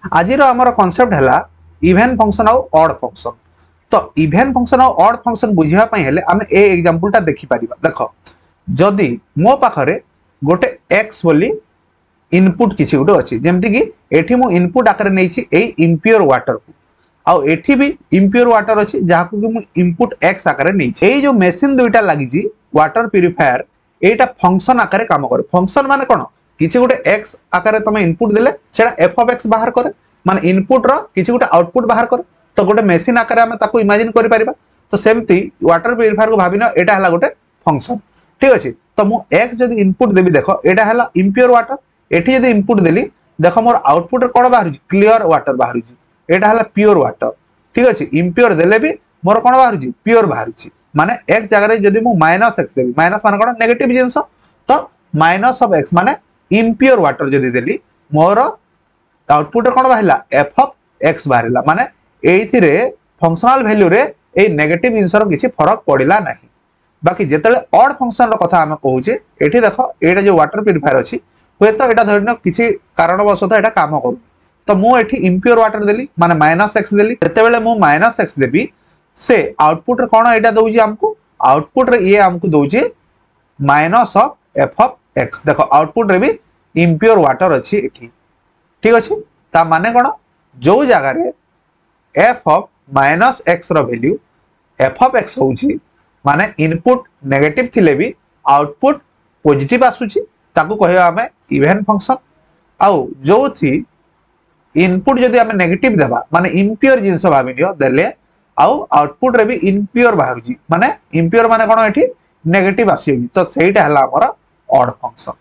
आज आमर कॉन्सेप्ट है इवेन फंक्शन आउ ऑड फंक्शन। तो इवेन फंक्शन आउ ऑड फंक्शन बुझापी हेले आम ए एग्जांपलटा देखि परिबा। देखो जदि मो पाखरे गोटे एक्स बोली इनपुट किसी गोटे अच्छी जमती कि एठी मु इनपुट आकार नहीं इम्प्योर वाटर को आउ एठी भी इम्प्योर वाटर अच्छी जहाँ को मु इनपुट एक्स आकार नहीं जो मेसीन दुईटा लगी वाटर प्यूरिफायर एटा फंक्शन आकार काम करे। फंक्शन माने कौन किसी गोटे एक्स आकार तुम इनपुट देले सेटा एफ ऑफ एक्स बाहर करे माने इनपुट रो किसी गोटे आउटपुट बाहर करे। तो गोटे मेसीन आकार आम ताको इमेजिन करि परिबा। तो सेमती वाटर प्यूरिफायर को भाबिनो एटा हला गोटे फंक्शन ठीक अछि। तो मु एक्स जदि इनपुट देबी देखो एटा हला इम्प्योर वाटर एठी जदि इनपुट देली देखो मोर आउटपुट कोन बाहर क्लियर वाटर बाहर एटा हला प्योर वाटर ठीक अछि। इम्प्योर देले भी मोर कोन बाहर प्योर बाहर माने एक्स जगह रे जदि मु माइनस एक्स देबी माइनस माने कोन नेगेटिव जिंस तो माइनस ऑफ एक्स माने इम्प्योर वाटर जदि देली मोर आउटपुट कोन बाहरला एफ ऑफ एक्स बाहरला माने एइथिरे फंक्शनल वैल्यू रे ए नेगेटिव जिंसर किछि फरक पड़िला नाही। बाकी जेतले ऑड फंक्शन रो कथा हम कहूचे एठी देखो एटा जो वाटर प्यूरिफायर अछि हुए तो एटा धरन किछि कारणवशत एटा काम करू। तो मु एठी इम्प्योर वाटर देली माने माइनस एक्स देली जेते बेले मु माइनस एक्स देबी से आउटपुट रे कोन एटा दउची हमकु आउटपुट रे ये हमकु दउची minus of f of x. देखो आउटपुट रे भी इम्प्योर वाटर अछि एठी ठीक अछि। ता माने कोन जो जगह रे एफ ऑफ माइनस एक्स रो वैल्यू एफ ऑफ एक्स होउची माने इनपुट नेगेटिव थिले भी आउटपुट पॉजिटिव आसुची ताकू कहया हमें इवेन फंक्शन। आउ जो थी इनपुट जदि हमें नेगेटिव देबा माने इम्प्योर जिंस भाबिनियो देले आउ आउटपुट रे भी इम्प्योर बाहरुची माने इम्प्योर माने कोन एठी नेगेटिव आसीबी। तो सेटा हला हमर ऑड फंक्शन।